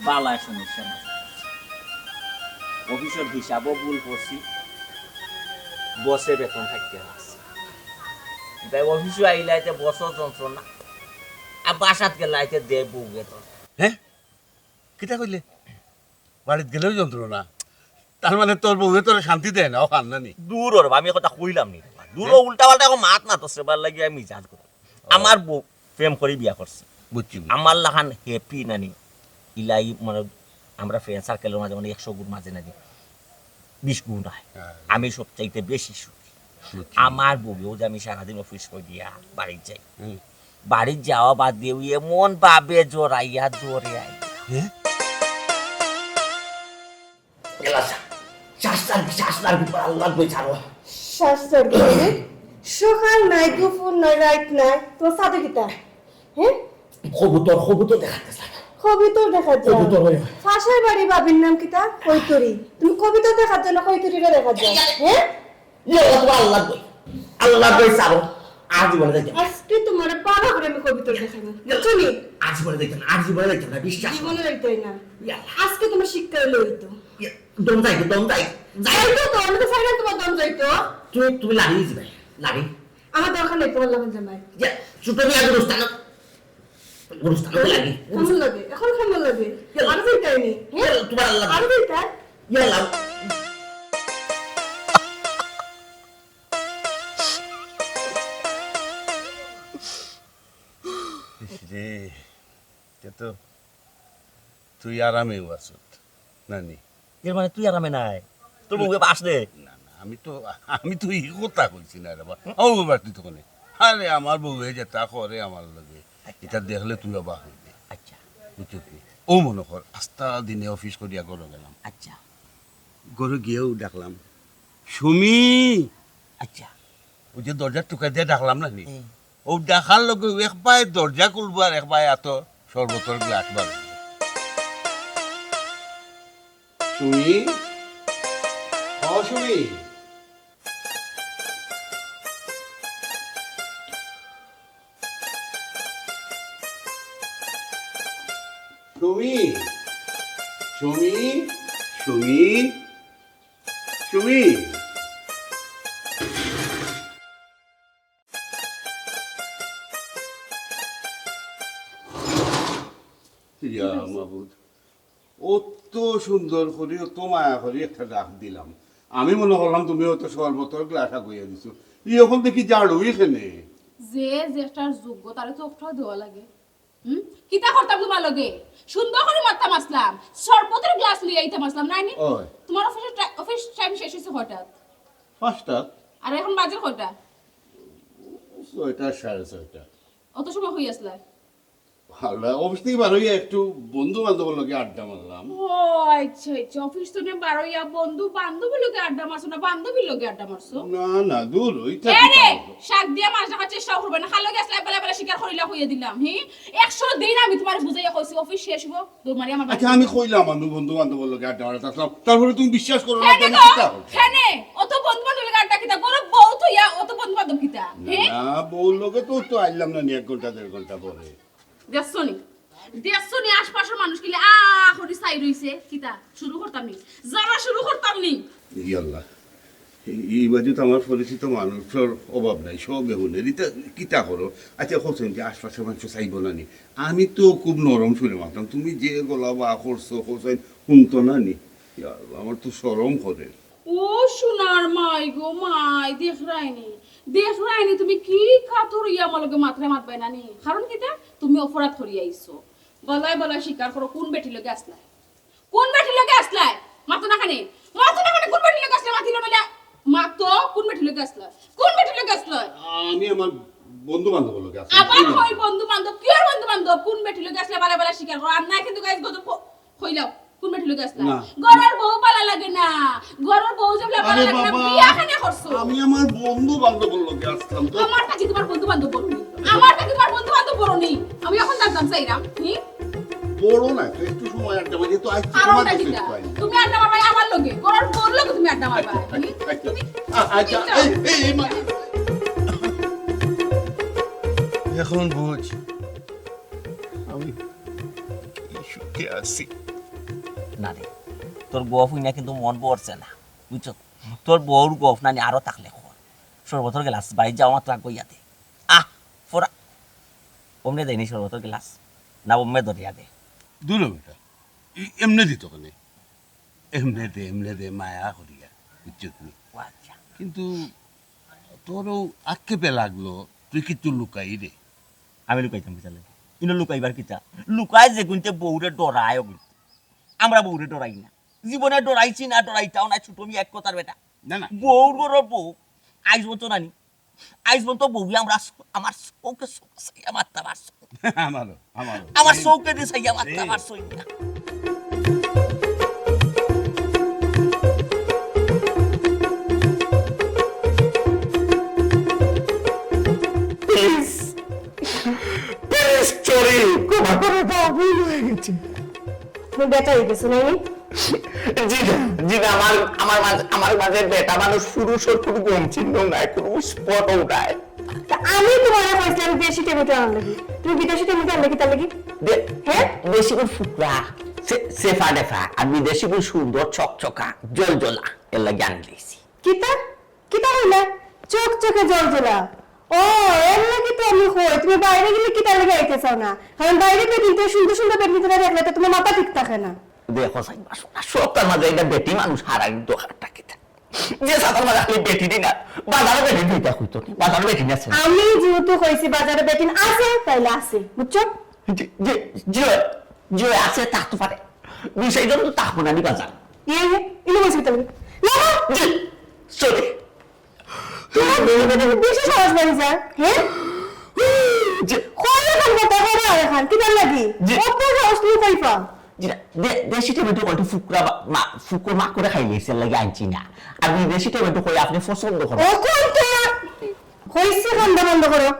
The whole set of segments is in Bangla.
বালায় সমস্যা না অফিসের হিসাবও ভুল করছি বসে বেতন থাকতে আছে তাই অফিসে আইলাইতে বছর যন্ত্রণা আর বাসাত গেলাইতে দে বউ বেতন হ্যাঁ কিটা কইলে বাড়িতে গেলেও যন্ত্রণা তার মানে তোর বউয়ে তোর শান্তি দেয় না ও কান্নানি দূর ওর আমি কথা কইলাম নি দূর উল্টা পাল্টা এখন মাত না তো সেবার লাগি আমি জাজ করি আমার বউ প্রেম করে বিয়া করছে বুঝছি আমার লাহান হ্যাপি নানি ইলাই মানে আমরা ফ্রেন্ড সার্কেলের মাঝে মানে 100 গুণ মাঝে নানি 20 গুণ হয় আমি সবচাইতে বেশি সুখী আমার বউও যে আমি সারাদিন অফিস করে দিয়া বাড়ি যাই বাড়ি যাওয়া বাদ দিয়ে এমন ভাবে জোরাইয়া দৌড়ে আই সকাল নাই দুপুর নাই রাত নাই তোমার সাথে কিতা হ্যাঁ কবুতর দেখাতে কবিতর দেখার জন্য ফাঁসাই বাড়ি বাবির নাম কিতা কৈতরি তুমি কবিতর দেখার জন্য কৈতরিটা দেখার জন্য হ্যাঁ আল্লাহ বই সারো আজ বলে দেখেন আজকে তোমার পাড়া করে আমি কবিতর দেখাবো চলি আজ বলে দেখেন না বিশ্বাস জীবনে লইতই না আজকে তোমার শিক্ষা হলো হইতো দম যাই যাইতো তো আমি তো ফাইনাল তোমার দম যাইতো তুমি লাড়ি যাবে লাড়ি আমার দরকার নেই তোমার লাগন জামাই ছোট নিয়ে গুরুস্থান লাগি কেমন লাগে এখন কেমন লাগে আর যাইতাই নি তোমার আল্লাহ আর যাইতা ইয়ালা রে তো তুই আরামে আছত নানি এর মানে তুই আরামে নাই তোর বউ পাস দে না না আমি তো এই কথা কইছি না রে বাবা ও বাড়তি তো কোনে আরে আমার বউ যেটা করে আমার লাগে এটা দেখলে তুই অবাক হইবি আচ্ছা বুঝছিস ও মনে কর আস্তা দিনে অফিস করিয়া গরো গেলাম আচ্ছা গরু গিয়েও ডাকলাম সুমি আচ্ছা ওই যে দরজা টুকা দিয়ে ডাকলাম না নি ও ডাকার লগে এক পায়ে দরজা খুলবো আর এক পায়ে এত শরবতর গ্লাস বার সুমি ও সুমি সুমি সুমি সুমি সুমি ইয়া মাহবুব অত সুন্দর করে অত মায়া করে একটা ডাক দিলাম আমি মনে করলাম তুমি অত শরবতর গ্লাসা কইয়া দিছো এখন দেখি জাড়ু এখানে যে যেটার যোগ্য তারে তো অফটাও দেওয়া লাগে কিতা করতাম তোমার লগে সুন্দর করে মারতাম আসলাম শরবতের গ্লাস লিয়ে আইতাম আসলাম নাইনি তোমার অফিস টাইম শেষ হইছে হঠাৎ 5টা আর এখন বাজে কয়টা 6টা 6:30 অত সময় হই আসলা ভালো অবশ্যই বারোই একটু বন্ধু বান্ধবের লগে আড্ডা মারলাম ও আচ্ছা আচ্ছা অফিস তো নে বারোইয়া বন্ধু বান্ধবীর লগে আড্ডা মারছো না বান্ধবীর লগে আড্ডা মারছো না দূর ওইটা আরে শাক দিয়া মাছ রাখার চেষ্টা করবে না খালো গেছলা বেলা বেলা শিকার করিলা হইয়া দিলাম 100 দিন আমি তোমার বুঝাইয়া কইছি অফিস শেষ হবো দৌড়মারি আমার আচ্ছা আমি কইলাম বন্ধু বান্ধবের লগে আড্ডা মারতাম তারপরে তুমি বিশ্বাস করো না কেন কিতা কেনে অত বন্ধু বান্ধবের লগে আড্ডা কিতা গরব বউ তো ইয়া অত বন্ধু বান্ধব কিতা না বউর লগে তো আইলাম না 1 ঘন্টা 1.5 ঘন্টা পরে দেখছনি আশপাশের মানুষ কিলে করি চাই রইছে কিতা শুরু করতাম নি যারা শুরু করতাম নি ইয়াল্লাহ এই বাজু তো আমার পরিচিত মানুষের অভাব নাই সব বেহুনের এটা কিতা করো আচ্ছা হোসেন যে আশপাশের মানুষ চাইব না নি আমি তো খুব নরম শুনে মারতাম তুমি যে গলা বা করছো হোসেন শুনতো না নি আমার তো শরম করে ও সোনার মাই গো মাই দেখ রাইনি তুমি কি কাতর ইয়া মলকে মাত্রায় মাত বাইনা নি কারণ কিতা তুমি অপরাধ করি আইছো বলাই স্বীকার করো কোন বেটি লগে আসলাই মাতো না কানে কোন বেটি লগে আসলাই মাতিলো না মাতো কোন বেটি লগে আসলাই আমি আমার বন্ধু বান্ধব লগে আসলাম আবার কই বন্ধু বান্ধব কি আর বন্ধু বান্ধব কোন বেটি লগে আসলাই বলা স্বীকার করো আর না কিন্তু গাইস গত কইলাও কোন বেটি লগে আসলাই গরার বউ পালা লাগে না গরার বউ জবলা পালা লাগে না বিয়া খানে করছো আমি আমার বন্ধু বান্ধব লগে আসতাম তো আমার কাছে তোমার বন্ধু বান্ধব বড়নি আমি এখন জানতাম চাইরাম বড় না তো একটু সময় আড্ডা মারি তো আজকে তোমার কাছে পাই তুমি আড্ডা মারবা আমার লগে গরার বউর লগে তুমি আড্ডা মারবা আচ্ছা এই মা এখন বুঝ আমি কি সুখে আছি না রে তোর গফ হইনা কিন্তু মন পড়ছে না বুঝছো তোর বউর গফ নানি আরো থাকলে সর্বতর গেলাস বাড়ি যাও মাত্র কইয়াতে ফোরা অমনে দেয়নি সর্বতর গেলাস না অমনে ধরিয়া দে দূর বেটা এমনি দিত কেনে এমনে দে মায়া করিয়া বুঝছো তুমি আচ্ছা কিন্তু তোরও আক্ষেপে লাগলো তুই কিন্তু লুকাই রে আমি লুকাইতাম কিতা লাগে ইনো লুকাইবার কিতা লুকাই যে গুনতে বউরে ডরায় আমরা বউরে ডরাই না জীবনে ডরাইছি না ডরাইতাও না ছোট মি এক কথার বেটা না না বউর গরর বউ আইস বলতো নানি আইস বলতো বউ আমরা আমার চৌকে সাইয়া মারতে পারছো আমার চৌকে দিয়ে সাইয়া মারতে পারছো না তুমি বেটা হয়ে গেছো নাকি আমার মাঝে বেটা মানুষ পুরুষ ওর কোনো গম চিহ্ন নাই কোনো স্পটও নাই আমি তোমার কইছিলাম দেশি টমেটো আনার লাগি তুমি বিদেশি টমেটো আনলে কি তার লাগি হ্যাঁ দেশি গুণ ফুকরা সেফা ডেফা আর বিদেশি গুণ সুন্দর চকচকা জলজলা এর লাগে আনলেছি কিতা কিতা হইলা চোখ চোখে জল জলা ও এর লাগি তো আমি কই তুমি বাইরে গেলে কি তার লাগি আইতে চাও না কারণ বাইরে বেটিতে সুন্দর সুন্দর বেটি তোরা দেখলে তো তোমার মাথা ঠিক থাকে না দেখো সাই সবটার মাঝে এটা বেটি মানুষ হারাই দোকানটা কিতা যে সাতার মাঝে খালি বেটি দিন আর বাজারে বেটি দিতে হইতো বাজারে বেটি আছে আমি যেহেতু কইছি বাজারে বেটি আছে তাইলে আছে বুঝছো যে আছে তা তো পারে বিষয় জন তো তাকবো না বাজার ইনো বসে তাহলে সরি তোমার বেশি সাহস বাড়ি যা হ্যাঁ কয়লা খান কথা করে আর খান কি তার লাগি কত সাহস তুমি কইপা দেশি টমেটো কয়টা ফুকুর মা করে খাই গেছে লাগে আনছি না আর বিদেশি টমেটো কই আপনি পছন্দ করেন ও কোন তো হইছে কান্দা বন্ধ করো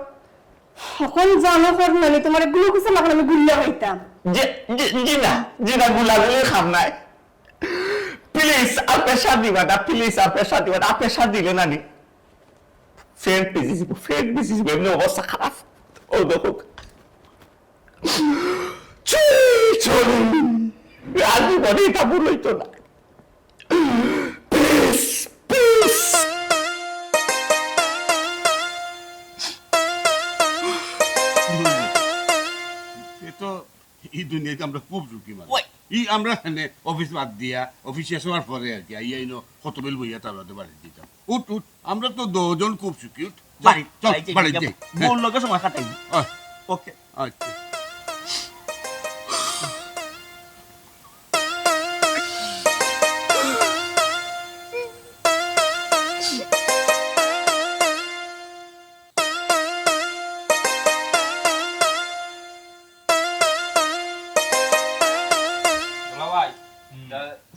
এখন জানো কর মানে তোমার গ্লুকোজ লাগানো আমি গুল্লা হইতাম জি না গুলাগুলি খাম নাই প্লিজ আপনার শাদি বাটা প্লিজ আপনার শাদি বাটা আপনার শাদি দিলে না নি ফ্রেন্ড পিসিস এমনি অবস্থা খারাপ ও দেখো রাজু বলে এটা বলইতো না এই দুনিয়াতে আমরা খুব সুখী মানুষ আমরা অফিস বাদ দিয়া অফিস শেষ হওয়ার পরে আর কি আইয়াইনো কতবেল বইয়া তার বাড়ি দিতাম উঠ আমরা তো দুজন খুব সুখী উঠ বাড়ি যাই বউর লগে সময় কাটাই ওকে আচ্ছা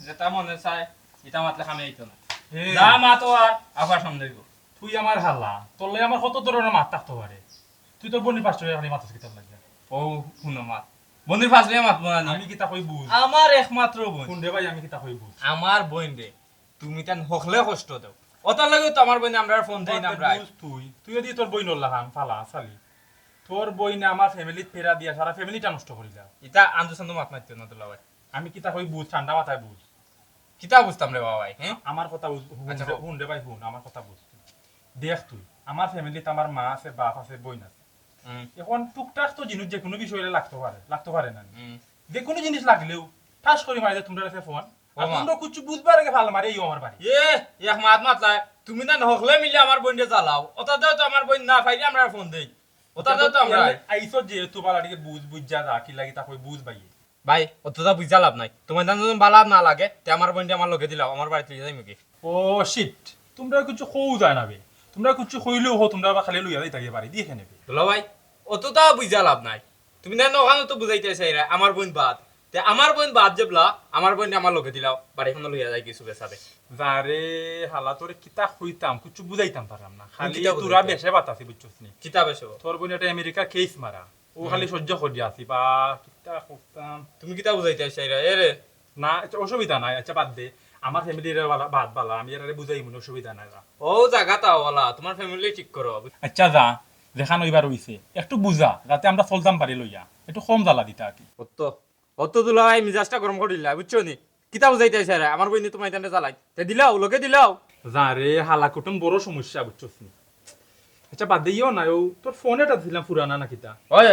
যেটা মনে চায় এটা মাতলে খামে আইতো না যা মাতো আর আবার সামনে দিব তুই আমার হাল্লা তোরলে আমার কত ধরনের মাত থাকতে পারে তুই তোর বনি পাঁচ টাকা খালি মাথা কিতাব লাগে ও শুনো মাত বন্ধুর ফাঁসলে মাতবো না আমি কিতা কই বুঝ আমার একমাত্র বোন কোন রে ভাই আমি কিতা কই বুঝ আমার বোন রে তুমি তান হকলে কষ্ট দাও ওটার লাগে তো আমার বোন আমরা ফোন দেই না আমরা তুই যদি তোর বই নল্লা খান ফালা চালি তোর বই না আমার ফ্যামিলিত ফেরা দিয়া সারা ফ্যামিলিটা নষ্ট করে দাও এটা আন্দু সান্দু মাত মারতে না তোলা ভাই আমি কিতা কই বুঝ ঠান্ডা মাথায় বুঝ কিতা বুঝতাম রে বাবা ভাই হ্যাঁ আমার কথা বুঝ আচ্ছা, হুন রে ভাই হুন আমার কথা বুঝ দেখ তুই আমার ফ্যামিলিতে আমার মা আছে বাপ আছে বোন আছে এখন টুকটাক তো জিনিস যে কোনো বিষয়ে লাগতে পারে না যে কোনো জিনিস লাগলেও ঠাস করে মারি দে তোমরা কাছে ফোন আর তোমরা কিছু বুঝবার আগে ভালো মারি ইও আমার বাড়ি এক মাত মাতলাই তুমি না হকলে মিলে আমার বোনকে জ্বালাও ওটা দাও তো আমার বোন না পাইলে আমরা ফোন দেই ওটা দাও তো আমরা আইসো যে তো বালাটিকে বুঝ যা যা কি লাগি তা কই বুঝ ভাই ভাই অতটা বুঝা লাভ নাই তোমার দান যদি বালা না লাগে তে আমার বোনকে আমার লগে দিলাও আমার বাড়িতে যাই মুকি ও শিট তোমরা কিছু কও যায় না বে তোমরা কিছু কইলেও হো তোমরা খালি লইয়া যাই তাকে বাড়ি দিয়ে নেবে বলো ভাই অতটা বুঝা লাভ নাই তুমি না ওখানে তো বুঝাইতে চাইরা আমার বোন বাদ তে আমার বোন বাদ যেবলা আমার বোন আমার লগে দিলাও বাড়িখানে লইয়া যাই কিছু বেসাবে যারে হালা তোরে কিতা কইতাম কিছু বুঝাইতাম পারলাম না খালি কিতা বুঝাইতাম? তোরা বেশে বাতাসি বুঝছস নি কিতাব এসব তোর বোন একটা আমেরিকার কেস মারা ও খালি সহ্য করি আসি বা কিতা করতাম তুমি কিতা বুঝাইতে চাইরা এ রে না আচ্ছা অসুবিধা নাই আচ্ছা বাদ দে আমার ফ্যামিলির বাদ বালা আমি এর বুঝাই মনে অসুবিধা নাই ও জায়গাটা ওলা তোমার ফ্যামিলি ঠিক করো আচ্ছা যা যেখানে ওইবার হইছে একটু বুঝা যাতে আমরা চলতাম পারি লইয়া একটু কম জ্বালা দিতা আর কি অত দুলা ভাই মিজাজটা গরম করে দিলা বুঝছো নি কিতা বুঝাইতে স্যার আমার বইনি তোমার এখানে জ্বালাই তে দিলাও লোকে দিলাও যা রে হালা কুটুম বড় সমস্যা বুঝছস নি আচ্ছা বাদ দিও না ও তোর ফোন এটা দিলাম পুরানা না কিতা ওই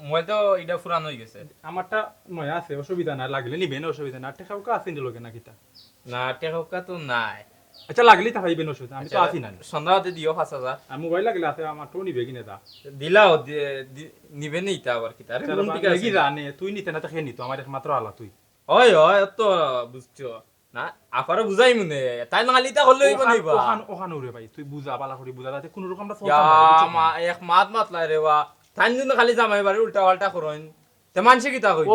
মোবাইল তো এটা পুরানো হয়ে গেছে আমারটা নয়া আছে অসুবিধা নাই লাগলে নিবেন অসুবিধা না টেকাও কা আছে নিলগে না কিতা না টেকা তো নাই আচ্ছা লাগলে তা ভাইবেন অসুবিধা আমি তো আছি না সন্ধ্যাতে দিও 5000 আর মোবাইল লাগলে আছে আমার তো নিবে কিনে দা দিলাও নিবে নি তা আবার কিতা আরে কোন দিকে কি জানে তুই নিতে না তো খেয়ে নিত আমার একমাত্র আলা তুই ওই তো বুঝছো না আপারে বুঝাই মনে তাই না লিতা হলে হইব নিবা ওখান ওরে ভাই তুই বুঝা বালা করে বুঝা যাতে কোন রকম এক মাত মাতলাই রে বা তাই জন্য খালি জামাই বাড়ি উল্টা পাল্টা করইন তে মানছে কিতা কইব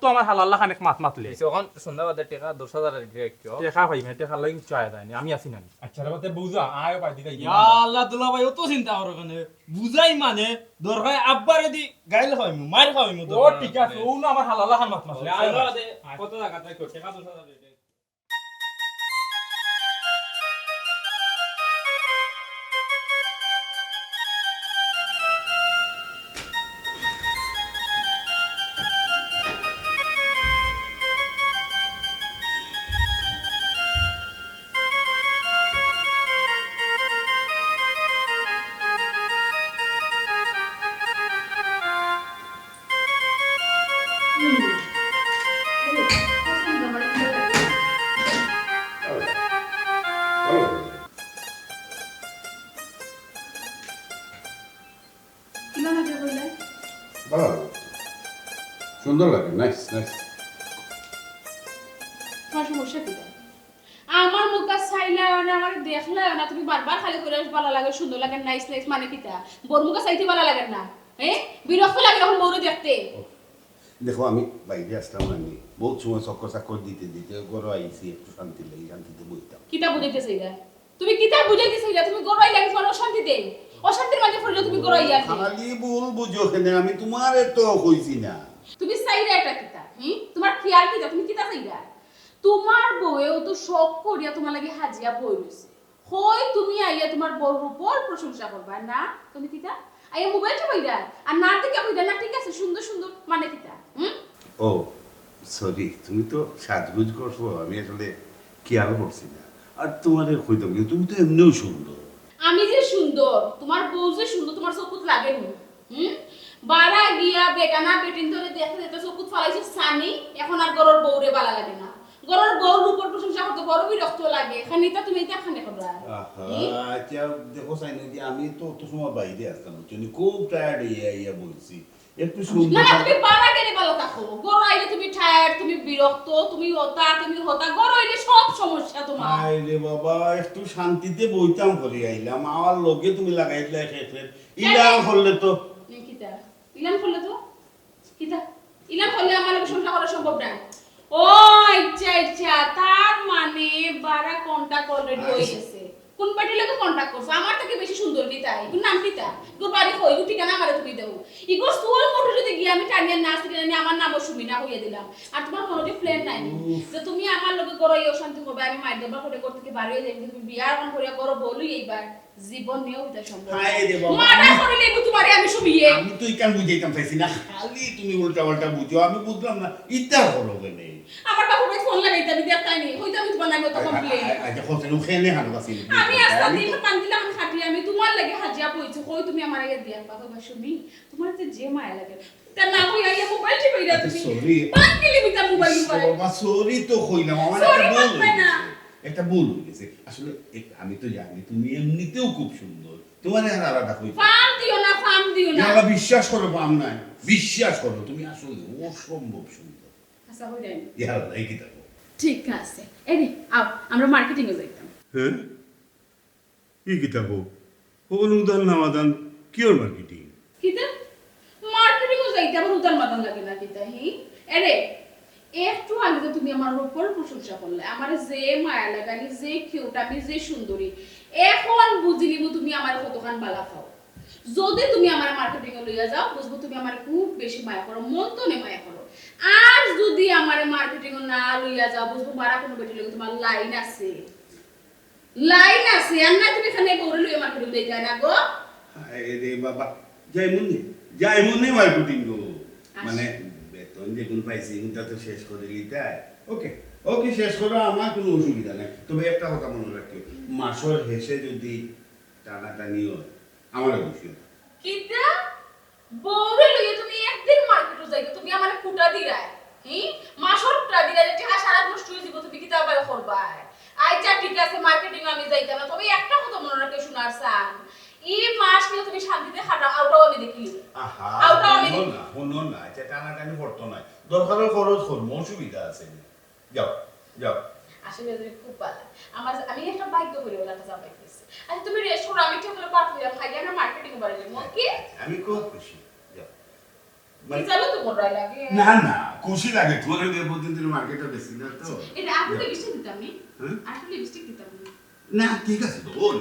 তো আমার হালাল্লা খানেক মাত মাতলে তখন সন্ধ্যাবাদে টাকা 10000 কিও দেখা ভাই মেটে খালাই চায় দেয়নি আমি আছি না আচ্ছা রে বাতে বুঝা আয় পাই দিই ইয়া আল্লাহ দুলা ভাই অত চিন্তা করো কেন বুঝাই মানে দরকার আব্বারে দি গাইল হইমু মার হইমু ও ঠিক আছে ও না আমার হালাল্লা খান মাত মাতলে আয় কত টাকা তাই কই টাকা 10000 ভালো সুন্দর লাগে নাইস নাইস তোমার সমস্যা কি আমার মুখটা চাইলাও না আমার দেখলাও না তুমি বারবার খালি করে ভালো লাগে সুন্দর লাগে নাইস নাইস মানে কিটা বোর মুখে চাইতে ভালো লাগে না বিরক্ত লাগে এখন বউরে দেখতে দেখো আমি বাইরে আসলাম আমি বহুত সময় চক্কর চাক্কর দিতে দিতে ঘরে আইছি একটু শান্তি লাগে শান্তিতে বইতাম কিতা বুঝাইতে চাইলা তুমি কিতা বুঝাইতে চাইলা তুমি গড়াই লাগে তোমার অশান্তিতে অশান্তির মাঝে পড়লে তুমি গড়াই যাবে খালি ভুল বুঝো কেন আমি তোমার তো কইছি না তুমি চাইলা এটা কিতা তোমার খেয়াল কিতা তুমি কিতা চাইলা তোমার বউয়েও তো শখ করিয়া তোমার লাগে হাজিয়া বই রইছে হই তুমি আইয়া তোমার বউর উপর প্রশংসা করবা না তুমি কিতা আইয়া মোবাইল চাপাইরা আর না দেখে কইরা না ঠিক আছে সুন্দর সুন্দর মানে কিতা ও সরি তুমি তো সাজগুজ করছো আমি আসলে খেয়াল করছি না আর তোমার কইতাম কিন্তু তুমি তো এমনিও সুন্দর আমি যে সুন্দর তোমার বউ যে সুন্দর তোমার চকুত লাগে নি বাড়া গিয়া বেগানা বেটিন ধরে দেখতে দেখতে চকুত ফালাইছে সানি এখন আর গরর বউরে বালা লাগে না গরর বউর উপর প্রশংসা করতে বড় বিরক্ত লাগে খানিটা তুমি এটা খানে করবা আচ্ছা দেখো সাইনি যে আমি তো অত সময় বাইরে আসতাম বুঝছি খুব টায়ার্ড ইয়া বলছি একটু না সুন্দর তুমি বাড়া গেলে ভালো থাকো গরর আইলে তুমি টায়ার্ড তুমি বিরক্ত তুমি হতা গরর আইলে সব সমস্যা তোমার আরে বাবা একটু শান্তিতে বইতাম করে আইলাম আমার লগে তুমি লাগাইলে খেফের ইলাম করলে তো কিতা ইলাম করলে তো কিতা ইলাম করলে আমার লগে সংসার করা সম্ভব না ও আচ্ছা তার মানে বারা কন্টাক্ট অলরেডি হয়ে গেছে কোন পার্টির লগে কন্টাক্ট করছো আমার থেকে বেশি সুন্দর কি তাই কোন নাম কি তা গোর বাড়ি কই গো ঠিকানা আমারে তুমি দাও ইগো সোল মোটর যদি গিয়া আমি টানিয়া নাচ কিনে আমার নাম সুমি না হইয়া দিলাম আর তোমার মনে প্ল্যান নাই যে তুমি আমার লগে গরই অশান্তি করবে আমি মাইর দেবা করে করতে কি বাড়ি হয়ে যাই তুমি বিয়ার মন করিয়া করো বলি এইবার জীবন নিয়েও এটা সম্ভব হায় রে বাবা মারা করে নেব তোমারে আমি সুমিয়ে আমি তো ইকান বুঝাইতাম চাইছি না খালি তুমি উল্টা পাল্টা বুঝো আমি বুঝলাম না ইতা করো কেন আমার বাবু ভাই ফোন লাগাইতে আমি দেখতাই নি হইতা আমি তোমার নামে তো কমপ্লেইন আচ্ছা হোসেন খেলে হানো কাছে আমি আস্তা দিন পান দিলাম খাটি আমি তোমার লাগে হাজিয়া পইছি কই তুমি আমার আগে দিয়া বাবা বাসুমি তোমার যে মায়া লাগে তা না কই আইয়া মোবাইল টিপাইরা তুমি সরি পান দিলি বিটা মোবাইল করে বাবা সরি তো কইলাম আমার একটা ভুল হয়ে গেছে আসলে আমি তো জানি তুমি এমনিতেও খুব সুন্দর তোমার আর আলাদা কই ফাম দিও না না বিশ্বাস করো পাম নাই বিশ্বাস করো তুমি আসলে অসম্ভব সুন্দর আচ্ছা হই যাই ইয়া এই কি দেখো ঠিক আছে এই আও আমরা মার্কেটিং এ যাইতাম হ্যাঁ এই কি দেখো অনুদান নামাদান কিওর মার্কেটিং কিতা মার্কেটিং এ যাইতে আবার উদার মাদান লাগে না কিতা হি আরে একটু আগে তো তুমি আমার উপর প্রশংসা করলে আমার যে মায়া লাগানি যে কিউট আমি যে সুন্দরী এখন বুঝিলিব তুমি আমার কতখান বালা খাও যদি তুমি আমার মার্কেটিং এ লইয়া যাও বুঝবো তুমি আমার খুব বেশি মায়া করো মন তো নেই মায়া করো আর যদি আমার মার্কেটিং এ না লইয়া যাও বুঝবো মারা কোনো বেটি লগে তোমার লাইন আছে আর না তুমি এখানে বউরে লইয়া মার্কেটিং লইতে না গো আরে বাবা যাই মনে মার্কেটিং গো মানে বেতন যেগুলো পাইছি ওটা তো শেষ করে দিতে ওকে ওকে শেষ করো, আমার কোনো অসুবিধা নেই। তবে একটা কথা মনে রাখবে, মাসর হেসে যদি টানাটানি হয় আমার অবশ্যই কিতা বউরে লইয়া তুমি একদিন মার্কেটে যাইবে, তুমি আমারে কুটা দিরাই মাসর কুটা দিরাই টাকা সারা নষ্ট হয়ে যাব, তুমি কিতা আবার করবা? আচ্ছা ঠিক আছে, মার্কেটিং আমি যাইতা না, তবে একটা কথা মনে রাখে শোনার চান, এই মাস নিয়ে তুমি শান্তিতে খাটা আউটাও আমি দেখি। আহা আউটাও আমি শুনুন না, আচ্ছা টানাটানি করতো না, দরকারের খরচ করবো, অসুবিধা আছে। যাও যাও। আসলে তুমি খুব ভালো, আমি একটা বাইক করে ওলাটা যা পাইতেছি। আচ্ছা তুমি রেস্ট করো, আমি ঠিক করে পাঠ হইয়া খাই, আমরা মার্কেটিং করে যাব। কি আমি খুব খুশি। যাও। চলো তো বড়াই লাগে না না, খুশি লাগে, তোর প্রতিদিন তুমি মার্কেটে বেশি না তো। এটা আপনি লিপস্টিক দিতাম আমি, আসলে লিপস্টিক দিতাম না ঠিক আছে তো বল।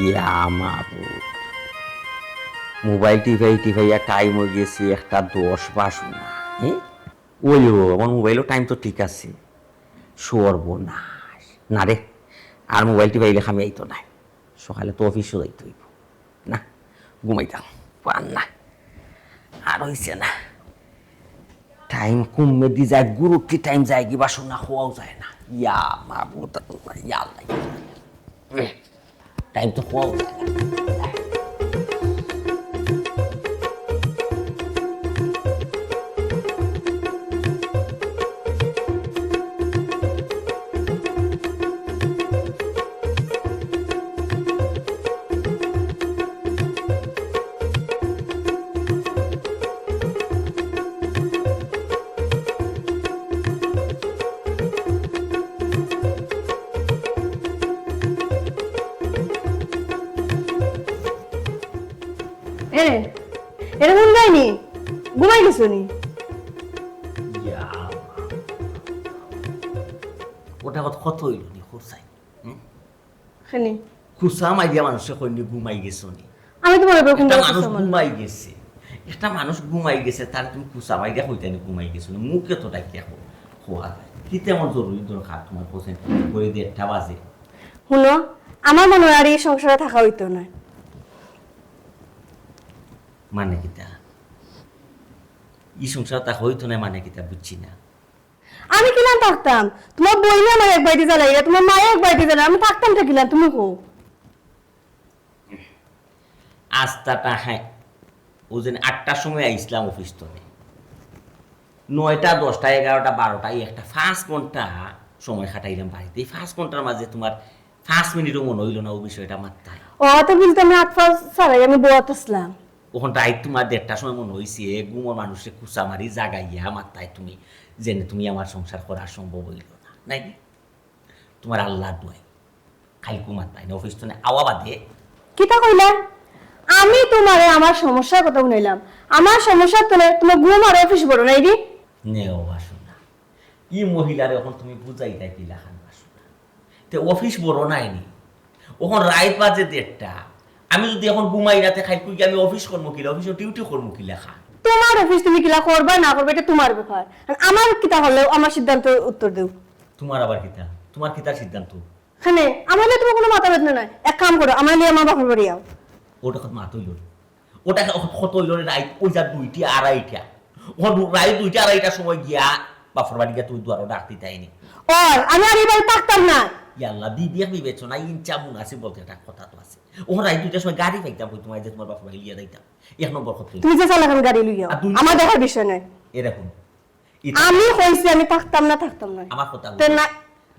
ইয়া মাবুদ, মোবাইল টিভাইয়া টাইম হয়ে গেছে 1:10 না। হ্যাঁ ওই আমার মোবাইলও টাইম তো ঠিক আছে। সর্বনাশ না রে, আর মোবাইল টিভাইলে আমি আইতো না, সকালে তো অফিসও যাইতে হইব না, ঘুমাইতাম পান না, আর হইছে না। টাইম কমে দি যায়, গুরুটি টাইম যায় কি বাসন না খোয়াও যায় না। ইয়া মাবুদ, ইয়া আল্লাহ, টাইম তো খোয়াও যায় না। এটা মন যায়নি, ঘুমাই গেছো নি? ওটা কত হইল নি খুরসাই? খানি খুসা মাইয়া মানুষে কইনি ঘুমাই গেছো নি? আমি তোমার উপর কোন একটা মানুষ ঘুমাই গেছে, একটা মানুষ ঘুমাই গেছে, তার তুমি খুসা মাইয়া কইতানি ঘুমাই গেছো নি? মুখে তো ডাকিয়া খোয়া যায় কি তেমন জরুরি দরকার তোমার কোসেন করে 1:30 বাজে? শুনো, আমার মনে হয় আর এই সংসারে থাকা হইতো না। মানে কিতা ই সংসার তা হইতো না, মানে কিতা বুঝছি না। আমি কিলাম থাকতাম, তোমার বই না আমার এক বাড়িতে জ্বালাই, তোমার মায়ে এক বাড়িতে জ্বালাই, আমি থাকতাম থাকিলাম, তুমি কো আস্তাটা। হ্যাঁ ও যেন 8টার সময় আইসলাম অফিস তো 9টা 10টা 11টা 12টা একটা 5 ঘন্টা সময় খাটাইলাম বাড়িতে। এই 5 ঘন্টার মাঝে তোমার 5 মিনিটও মনে হইল না ও বিষয়টা মাত্রায়। ও তো বলতে আমি 8 সারাই আমি বউত আসলাম। ওখান রাইত তোমার 1:30টার সময় মনে হয়েছে গুমর মানুষের কুচা মারি জাগাইয়া মাত্রায় তুমি জেনে তুমি আমার সংসার করা সম্ভব হইল না নাকি? তোমার আল্লাহ দোয়াই খালি কুমাত্রায় না অফিস তো আওয়া বাদে কিতা কইলা? আমি তোমারে আমার সমস্যার কথা শুনাইলাম, আমার সমস্যা তোলে তোমার ঘুম আর অফিস বড় নাই রে নেও বাসনা। ই মহিলার এখন তুমি বুঝাই দেয় কি লেখান বাসনা, তে অফিস বড় নাইনি, ওখান রাইত বাজে 1:30। আমি যদি এখন ঘুমাই রাতে খাই কুই আমি অফিস করবো কিলা, অফিসে ডিউটি করবো কি লেখা? তোমার অফিস তুমি কিলা করবা না করবে এটা তোমার ব্যাপার, আমার কিতা হলেও আমার সিদ্ধান্ত উত্তর দেও। তোমার আবার কিতা, তোমার কিতার সিদ্ধান্ত? হ্যাঁ আমার নিয়ে তোমার কোনো মাথা বেদনা নাই, এক কাম করো আমার নিয়ে আমার বাপের বাড়ি আও। ওটা কত মাত হইল, ওটা কত হইল রাইত ওই যা 2টা 2:30, ওখান রাইত 2টা 2:30 সময় গিয়া বাপর বাড়ি গিয়া তুই দুয়ারও ডাকতে তাইনি। ওর আমি আর এবার থাকতাম না। ইয়াল্লা বিবেক বিবেচনা ইনচা মুন আছে বলতে একটা কথা তো আছে। ওখান রাইত 2টার সময় গাড়ি পাইতাম কই তোমার যে তোমার বাপর বাড়ি লিয়া যাইতাম। 1 নম্বর কথা তুমি যে চালাকান গাড়ি লইয়া আমার দেখার বিষয় নাই। এরকম আমি কইছি আমি থাকতাম না আমার কথা না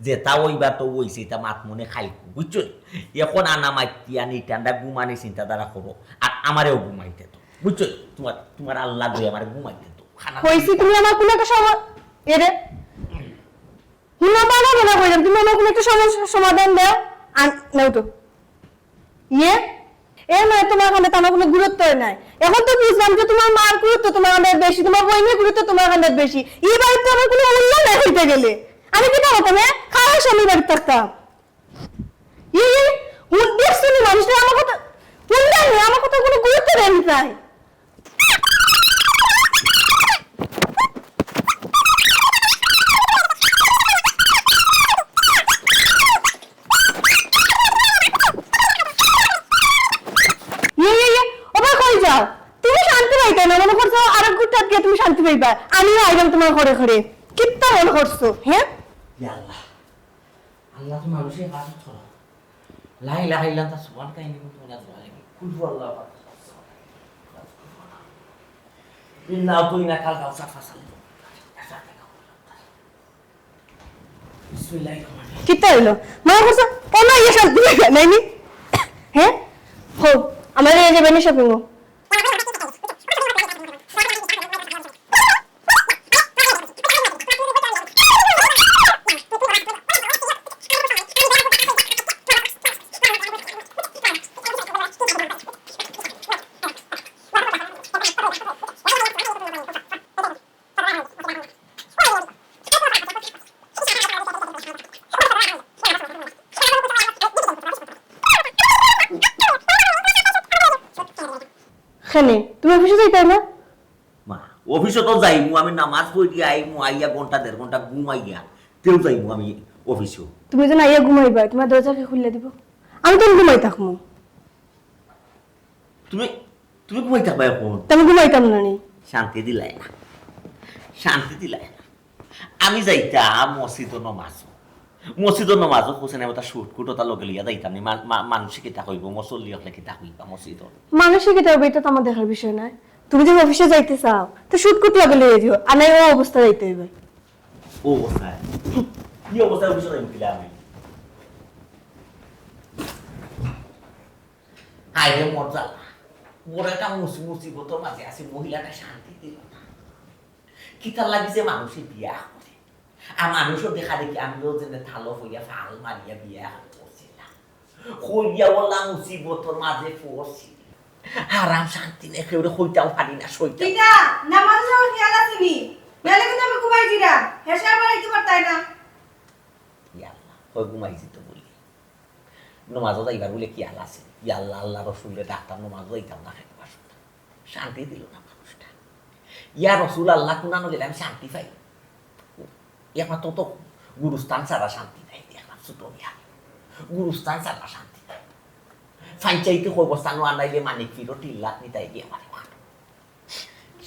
যে তা ওইবা তো ওইছে তা মাত মনে খাইকু বুঝছো। এখন আনা মাইতি আনি ঠান্ডা ঘুমানি চিন্তাধারা করো আর আমারেও ঘুমাইতে তো বুঝছো। তোমার আল্লাহ দই আমার ঘুমাইতে তো কইছি তুমি আমার কোনো একটা সময় এরে হুনা বানা বানা কইলাম তুমি আমার কোনো একটা সমস্যার সমাধান দাও আর নাও তো ইয়ে এ নয় তোমার কাছে আমার কোনো গুরুত্ব নাই। এখন তো বুঝলাম যে তোমার মার গুরুত্ব তোমার কাছে বেশি, তোমার বইনের গুরুত্ব তোমার কাছে বেশি। এই বাড়িতে আমার কোনো মূল্য নাই হইতে গেলে আমি কি করতাম? খাওয়া স্বামী বাড়িতে থাকতাম। দেখছো নি মানুষটা আমার কথা শুনলে আমার কথা কোনো গুরুত্ব দেন তাই ওবা কই যাও তুমি শান্তি পাইতে না মনে করছো আরেক গুটাত গিয়ে তুমি শান্তি পাইবা আমিও আইলাম তোমার ঘরে ঘরে কিত্তা মনে করছো হ্যাঁ আল্লাহ আল্লাহ তো মানুষের হাত ছড়া লা ইলাহা ইল্লাল্লাহ সুবহানাকা ইন্নী কুনতু মিনাজ জালিমিন কুল হুয়াল্লাহু আহাদ ইন্না আতাইনা কাল কাউসার ফাসালি বিসমিল্লাহির রহমানির রহিম কিত্তা হইলো মনে করছো কেন ইয়ে শান্তি পাইবা নাইনি হ্যাঁ হোক আমার এই যে বেনি শপিং খানে তুমি অফিসে যাইতে না মা অফিসে তো যাইমু আমি নামাজ পড়ি আইমু আইয়া ঘন্টা দেড় ঘন্টা ঘুমাইয়া তেও যাইমু আমি অফিসেও তুমি যেন আইয়া ঘুমাইবা তোমার দরজাকে খুলে দিব আমি তো ঘুমাই থাকবো তুমি তুমি ঘুমাই থাকবা এখন তুমি ঘুমাইতাম না নি শান্তি দিলাই না শান্তি দিলাই না আমি যাইতাম মসজিদর নমাজ হোসেন ওটা শুটকুট ওটা লগে লিয়া যাইতাম মানুষে কিতা কইব মুসল্লি হলে কিতা কইবা মসজিদর মানুষে কি তবে এটা তো আমার দেখার বিষয় নয় তুমি যে অফিসে যাইতে চাও তো শুটকুট লাগে লিয়ে দিও আর নাই ও অবস্থা যাইতে হইবে ও অবস্থায় কি অবস্থায় অফিসে যাইব কিলা আমি হাইরে মজা বড় একটা মুসিবতর মাঝে আছে মহিলাটা শান্তি দিল না কিতার লাগিছে মানুষে বিয়া করে আর মানুষও দেখা দেখি আমিও যেন থালো হইয়া ফাল মারিয়া বিয়া করছিলাম হইয়া বলা মুসিবতর মাঝে পড়ছি আরাম শান্তি নেই কেউ হইতাও পারি না সইতে কিটা নামাজ যাওয়ার খেয়াল আছে নি নালে কিন্তু আমি ঘুমাই দিরা হেসে আবার আইতে পারতাই না ইয়াল্লাহ হই ঘুমাইছি তো বলি নমাজও যাইবার বলে কি আল আছে ইয়াল্লাহ আল্লাহ রসুলের ডাক্তার নমাজও যাইতাম না খেতে পারছো শান্তি দিল না মানুষটা ইয়া রসুল আল্লাহ কুনানো গেলে আমি শান্তি পাই এখন তো গুরুস্থান ছাড়া শান্তি নাই দেখলাম ছোট মিয়া গুরুস্থান ছাড়া শান্তি নাই পঞ্চায়েতে অবস্থানও আনাইলে মানিক ফিরো 3 লাখ নিতাই গিয়ে আমার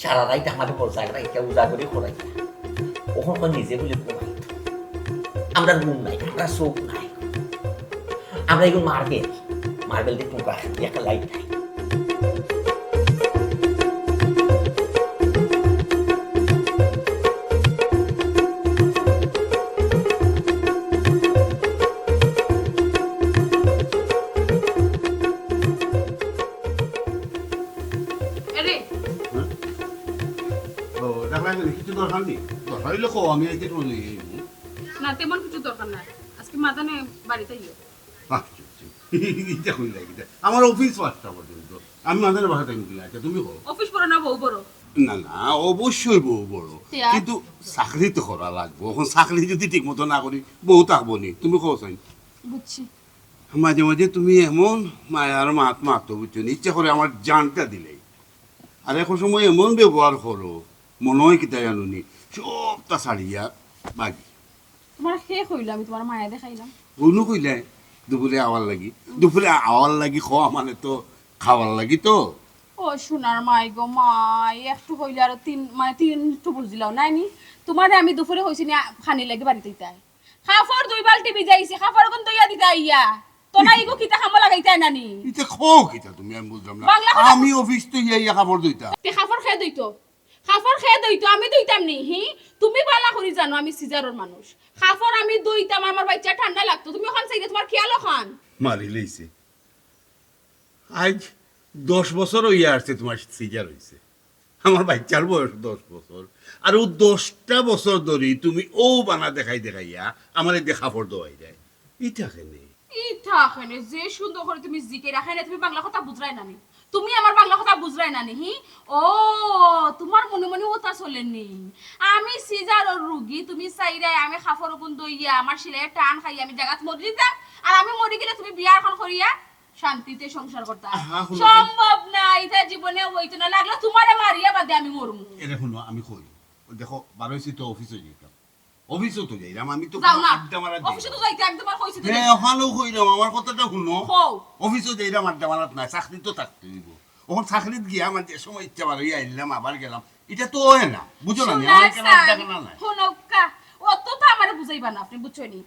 সারা রাইতে আমার বলছাক রাইতে উজা করে খোলাই ওখানে নিজে বলে ঘুমাই আমরা ঘুম নাই আমরা চোখ নাই আমরা এগুলো মার্বেল দিয়ে টুকা একটা লাইট নাই কিছু দরকার নেই দরকার হইলে কো আমি আইতে বলি না তেমন কিছু দরকার নাই আজকে মাদানে বাড়িতে গিয়ে ইটা কইলা কিটা আমার অফিস 5টা পর্যন্ত আমি মাঝে বাসা টাইম দিলা তুমি কো অফিস বড় না বউ বড় না না অবশ্যই বউ বড় কিন্তু চাকরি তো করা লাগবো এখন চাকরি যদি ঠিক মতো না করি বউ থাকবো নি তুমি কো চাই বুঝছি মাঝে মাঝে তুমি এমন মায়ার মাতো বুঝছো ইচ্ছা করে আমার জানটা দিলে আর এখন সময় এমন ব্যবহার করো মনে হয় কিতা জানুনি সবটা ছাড়িয়া বাগি তোমার শেষ হইল আমি তোমার মায়া দেখাইলাম বনু কইলে দুপুরে আওয়ার লাগি খাওয়া মানে তো খাওয়ার লাগি তো ও সোনার মাই গো মাই একটু হইলে আর তিনটু বুঝলাও নাইনি তোমার আমি দুপুরে হইছি না খানি লাগি বাড়িতে তাই খাফর 2 বালতি ভিজাইছি খাফর কোন দইয়া দিতা ইয়া তোনা ইগো কিতা খামো লাগাইতাই নানি ইতে খাও কিতা তুমি আমি বুঝলাম না আমি অফিস তো ইয়া খাবার দইতা তে খাফর খেয়ে দইতো আমি দইতাম নি হি তুমি বালা করি জানো আমি সিজারর মানুষ খাফর আমি দইতাম আমার বাচ্চা ঠান্ডা লাগতো তুমি ওখান থেকে তোমার খেয়াল ওখান মারি লইছে আজ 10 বছর হইয়া আসছে তোমার সিজার হইছে আমার বাচ্চার বয়স 10 বছর আর ও 10টা বছর ধরে তুমি ও বানা দেখাইয়া আমার দেখা ফর দোয়াই যায় ইটা কেনে যে সুন্দর করে তুমি জিকে রাখাই না তুমি বাংলা কথা বুঝরাই নানি তুমি আমার বাংলা কথা বুঝরাই নানি হি ও তোমার মনে মনে ওটা চলেনি আমি সিজারর রোগী তুমি চাইরাই আমি খাফর গুণ দইয়া আমার শিলে টান খাই আমি জায়গাত মরি দিতাম আর আমি মরি গেলে তুমি বিয়ার খন করিয়া শান্তিতে সংসার করতে হলো। সম্ভব না, এটা জীবনে হইতো না, লাগলে তোমারে মারিয়া বাদে আমি মরমু। এটা শুনো আমি কই দেখো বারোইছি তো অফিসে যেতাম অফিসও তো যাইলাম আমি তো যাও না আড্ডা মারা অফিসে তো যাইতে একদম আর কইছি হ্যাঁ ওখানেও কইলাম আমার কথাটা শুনো হও অফিসও যাইলাম আড্ডা মারাত নাই চাকরি তো থাকতে দিব ওখান চাকরিত গিয়া আমার যে সময় ইচ্ছা বারোই আইলাম আবার গেলাম এটা তো হয় না বুঝো না আমার কেন আড্ডা কেনা নাই শুনকা অত তো আমারে বুঝাইবা না আপনি বুঝছনি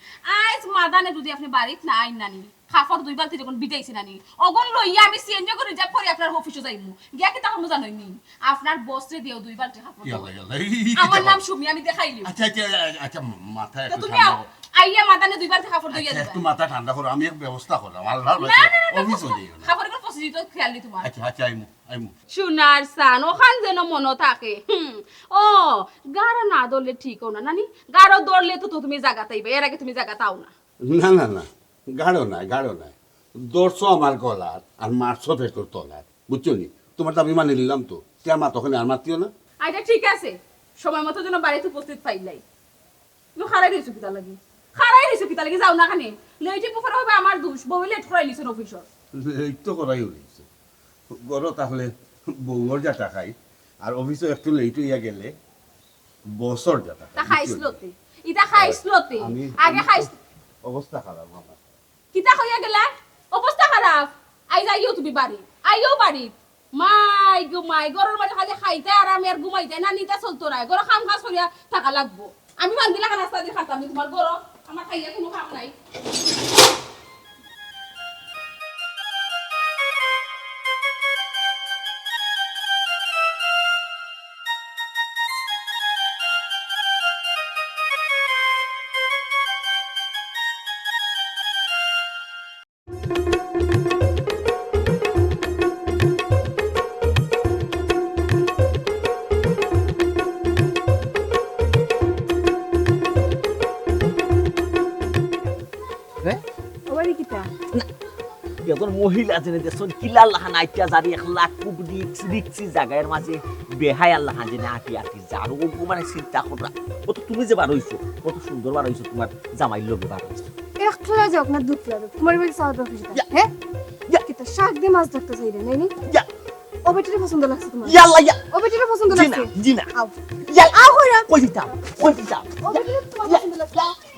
আজ মাদানে যদি আপনি বাড়িত না আইন নানি খাফর দুই বালতি যখন বিদাইছি নানি অগন লইয়া আমি সিএনজি করে রিজার্ভ করে আপনার অফিসে যাইমু গিয়া কি তখন জানোই নি আপনার বসরে দিও দুই বালতি খাফর আমার নাম সুমি আমি দেখাইলি আচ্ছা আচ্ছা আচ্ছা মাথা তো একটু তুমি ঠান্ডা করো। আইয়া মাদানে দুই বালতি খাফর দইয়া আচ্ছা, দিবা একটু মাথা ঠান্ডা করো আমি এক ব্যবস্থা করলাম আল্লাহর না বাসে না না অফিসও যাই না খাফর কোন পসিজি তো খেয়াল নি তোমার আচ্ছা আচ্ছা আইমু সোনার সান ওখান যেন মনে থাকে ও গাড়ো না দৌড়লে ঠিক না নানি গাড়ো দৌড়লে তো তুমি জায়গা তাইবে এর আগে তুমি জায়গা তাও না না না না গাঢ় নাই দর্শ আমার গলার আর মারছো ফেকর তলার বুঝছো নি তোমার দাবি মানে নিলাম তো তে আমার তখন আর মাতিও না আইটা ঠিক আছে সময় মতো যেন বাড়িতে উপস্থিত পাইলাই তুমি খারাই রইছো কিতা লাগি যাও না খানে লেটে পুফার হবে আমার দোষ বউ লেট করাই লিছেন অফিসর এই তো করাই হয়েছে গরো তাহলে বউর যা টাকাই আর অফিসে একটু লেট হইয়া গেলে বছর যা টাকা তা খাইছলতে ইটা খাইছলতে আগে খাইছ অবস্থা খারাপ আমার কিতা হইয়া গেলা অবস্থা খারাপ আই যাইও তুমি বাড়ি আইও বাড়ি মাই গরুর মাঝে খালি খাইতে আর আমি আর ঘুমাইতে না নিতে চলতো না গরু খাম খাস করিয়া টাকা লাগবো আমি বান্দিলা নাস্তা দিয়ে খাতাম তোমার গরু আমার খাইয়া কোনো কাম নাই ওবারে কিতা এখন মহিলা জেনে দেখুন কিলা লাহান আইটা জারি 1 লাখ কুবডি রিক্সি জায়গার মাঝে বেহাই আল্লাহ জেনে আটি যার ও মানে চিন্তা করা কত তুমি যে বার হইছো কত সুন্দর বার হইছো তোমার জামাই লগে বার হইছো একলা যাও না দুধ লাগে তোমার বাড়ি সাউথ আফ্রিকা হ্যাঁ কিতা শাক দিয়ে মাছ ধরতে চাইলে নাই নি ইয়া ও বেটিরে পছন্দ লাগছে তোমার ইয়াল্লা ইয়া ও বেটিরে পছন্দ জিনা লাগছে জিনা আও ইয়া আও কইরা কই দিতাম ও বেটিরে তোমার পছন্দ লাগছে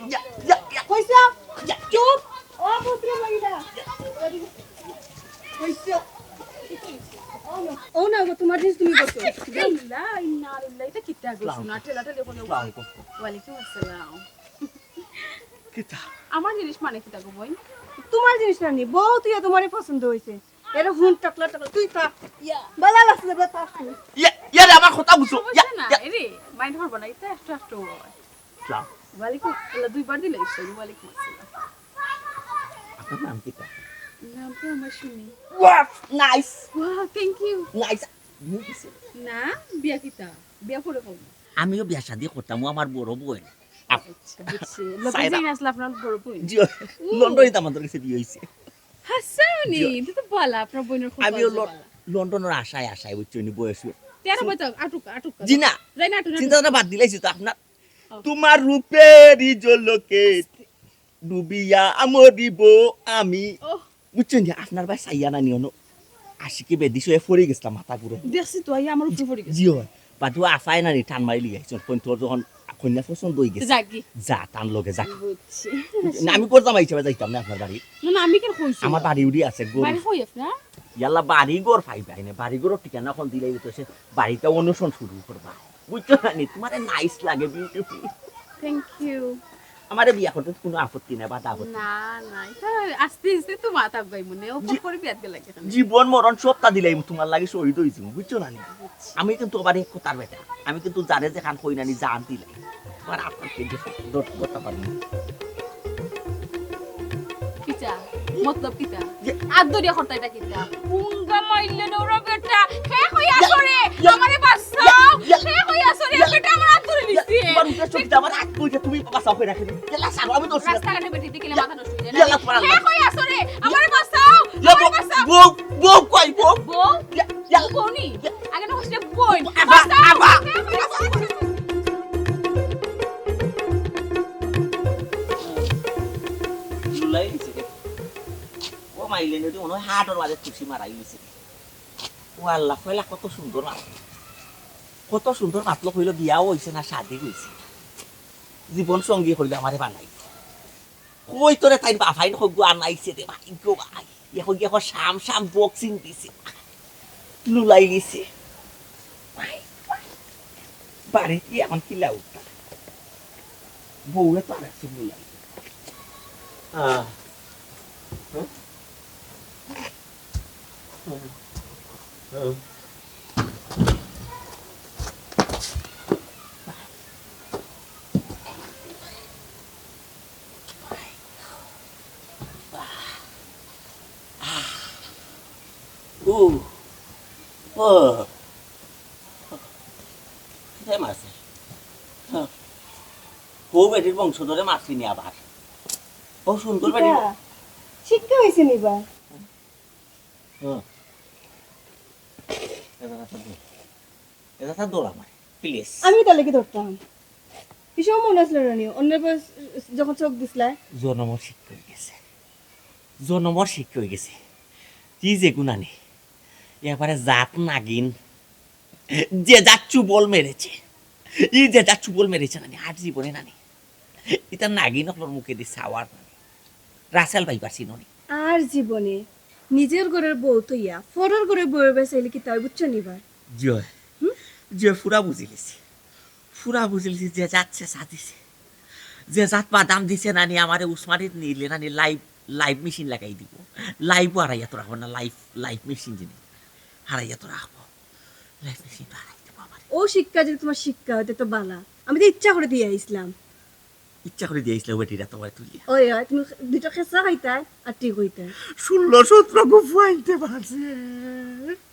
ইয়া ইয়া ইয়া কইছা ইয়া চুপ ও পুত্র মহিলা কইছো ও না গো তোমার জিনিস তুমি করছো ইল্লা ইন্না লিল্লাহি এটা কিতা গো না ঠেলা ঠেলে কোন ওয়ালাইকুম আসসালাম কিতা আমার জিনিস মানে কিতা গো বই তোমার জিনিস না নি বউ তুই তোমারই পছন্দ হইছে এর হুন টাকলা তুই তা ইয়া বালা লাগছে বেটা ইয়া ইয়া আমার কথা বুঝো ইয়া না রে মাইন্ড করব না এটা একটু সালাম ওয়ালাইকুম আল্লাহ দুইবার দিলে ওয়ালাইকুম আসসালাম আপনার নাম কিতা নাম তো আমার শুনি wow nice wow thank you nice না বিয়া কিতা বিয়া করে কম আমিও বিয়া শাদি করতাম আমার বড় বোন আচ্ছা বুঝছি লোকে আসলে আপনার বড় বোন লন্ডনে আমাদের কাছে বিয়ে হইছে হাসানি এটা তো ভালো আপনার বোনের খুব আমিও লন্ডনের আশায় বুঝছনি বয়স 13 বছর আটুক জি না যাই না চিন্তা বাদ দিলাইছি তো আপনার তোমার রূপেরই ঝলকে ডুবিয়া আমরিব আমি বুঝছেন আপনার ভাই সাইয়া না নিয়নো আশিকে বেদিস হয়ে পড়ে গেছিলাম মাথা ঘুরে দেখছি তো আই আমার উপরে পড়ে গেছে জি হয় বাদু আফাই না টান মারি লিগাইছন পয়েন্টর যখন কন্যা পছন্দ হয়ে গেছে যাকি যা টান লগে যা বুঝছি না আমি করতাম হিসেবে যাইতাম না আপনার বাড়ি না আমি কেন কইছি আমার বাড়ি উড়ি আছে বাড়ি কই আপনার ইয়াল্লা বাড়ি ঘর পাইবাই না বাড়ি ঘর ঠিকানা এখন দিলেই তো সে বাড়িতে অনুসরণ শুরু করবা বুঝছো না নি তোমার নাইস লাগে বিউটিফুল থ্যাংক ইউ আমারে বিয়া করতে কোনো আপত্তি নাই বাধা আপত্তি না না এটা আস্তে আস্তে তো মাথা গাই মনে ও করে বিয়াত গেল লাগে জীবন মরণ সবটা দিলাই তোমার লাগে শহীদ হইছি বুঝছো না নি আমি কিন্তু আবার এক কথার বেটা আমি কিন্তু জানে যে খান কই নানি জান দিলাই তোমার আপনাকে দট কথা পারি কিটা মতলব কিটা আদরিয়া করতে এটা কিটা পুঙ্গা মাইলে নওরা বেটা হে কইয়া করে আমারে বাঁচাও হে কইয়া করে বেটা আমার আদরে নিছি তোমার উদ্দেশ্য কি আমার আট কইছে তুমি বাঁচাও করে রাখি এলা সারো আমি দোষ রাস্তাঘাটে বেটি দিকে মাথা নষ্ট হয়ে ইয়াল্লা যায় পড়া হে কইয়া করে আমারে বাঁচাও আমারে বাঁচাও বউ কই বউ বউ ইয়াল্লা কোনি আগে না কইছে বই আবা আবা লুলাই দিছে ও মাইলে নদী মনে হয় হাটর মাঝে খুশি মারাই গেছে ও আল্লাহ কইলা কত সুন্দর মাতলো কইল বিয়াও হইছে না শাদি হইছে জীবন সঙ্গী হইলে আমারে বানাই কই তোরে তাই বাফাইন হগু আনাইছে রে ভাই গো ভাই এখন শাম বক্সিং দিছে লুলাই গেছে বাড়ি কি এখন কি লাউ বউরে তো আর লুলাই মারছে বউ বেটির বংশ ধরে মারছিনি আবার ও সুন্দর বেটি শিক্ষা হয়েছে নিবা এটা দৌড়া মারে প্লিজ আমি তাহলে কি ধরতাম কিসব মনে আসলো রানি অন্যের বয়স যখন চোখ দিসলা জনমর শিক্ষা হয়ে গেছে কি যে গুণানি এবারে জাত নাগিন যে জাত চুবল মেরেছে নানি আর জীবনে নানি এটা নাগিন আপনার মুখে দিচ্ছে আওয়ার নানি রাসেল ভাই পারছি ননি আর জীবনে নিজের ঘরের বউ তো ইয়া ফরের ঘরের বউয়ের বেসাইলে কি তাই বুঝছো নিবার যে ফুরা বুঝিলেছি যে যাচ্ছে সাথিছে যে জাত বাদাম দিছে নানি আমারে উসমানিত নিলে নানি লাইভ মেশিন লাগাই দিব লাইভ হারাইয়া তো রাখবো না লাইভ মেশিন যিনি হারাইয়া তো রাখবো লাইভ মেশিন হারাই দিব আমার ও শিক্ষা যদি তোমার শিক্ষা হইতে তো বালা আমি তো ইচ্ছা করে দিয়ে বেটিরা তোমার তুলিয়া ওই তুমি দুটো খেসা খাইতাই আর ঠিক হইতাই 16-17 গো ফাইতে পারছে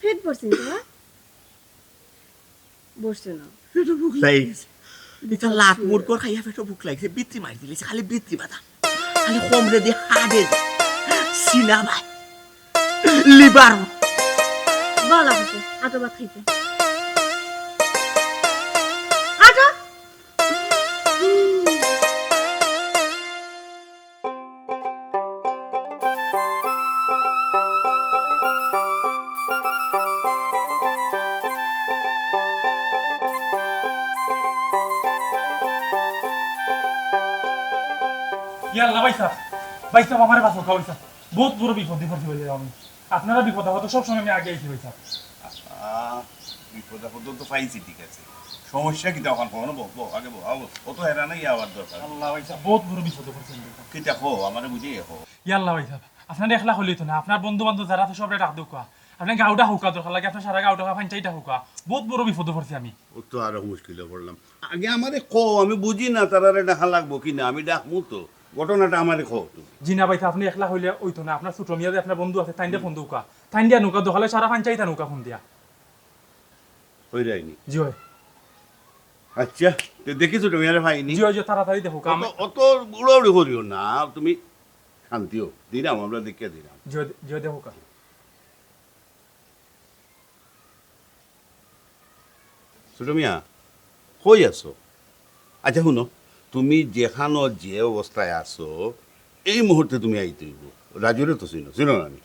ফেট পড়ছে তোমার বসছে না পেটো ভুক লাগিছে এটা লাত মুরগর খাইয়া পেটো ভুক লাগিছে বিত্রি মারি দিলেছে খালি বিত্রি বাদাম খালি কমরে দিয়ে হাড়ে সিনা ভাই লিভার বালা হচ্ছে আটা ভাত খাইতে আটা ইয়াল্লা ভাই সাহেব আমার বাসা খাওয়াই স্যার বহুত বড় বিপদে পড়তে হয়ে আমি আপনারা বিপদ হতো সবসময় আমি আগে আইছি ভাই স্যার বিপদ আপদ তো পাইছি ঠিক আছে সমস্যা কি তখন কখনো বকবো আগে বহাবো অত হেরা নাই আবার দরকার আল্লাহ ভাই সাহেব বহুত বড় বিপদে পড়ছেন কিটা হো আমারে বুঝিয়ে হো ইয়াল্লা ভাই সাহেব আপনার একলা হলেই তো না আপনার বন্ধু বান্ধব যারা আছে সবরে ডাক দেওয়া আপনার গাউটা হুকা দরকার লাগে আপনার সারা গাউটা ফাঞ্চাইটা হুকা বহুত বড় বিপদে পড়ছি আমি ও তো আরো মুশকিলে পড়লাম আগে আমারে কো আমি বুঝি না তারারে ডাকা লাগবো কিনা আমি ডাকমু তো ঘটনাটা আমারে কো জিনা ভাই আপনি একলা হইলে ওইতো না আপনার ছোট মিয়া যে আপনার বন্ধু আছে তাইন্ডে ফোন দৌকা তাইন্ডিয়া নৌকা দোকালে সারা ফাঞ্চাইতা নৌকা ফোন দিয়া হই রাইনি জি হয় আচ্ছা তো দেখিছো তুমি আরে ভাইনি জি হয় তাড়াতাড়ি দেখো অত উড়াউড়ি করিও না তুমি শান্তিও দিলাম আমরা দেখে দিলাম জি দেখো কা ছোট মিয়া কই আছো আচ্ছা শুনো তুমি যেখানো যে অবস্থায় আছো এই মুহূর্তে তুমি আইতে হইব রাজুরে তো চিনো না আমি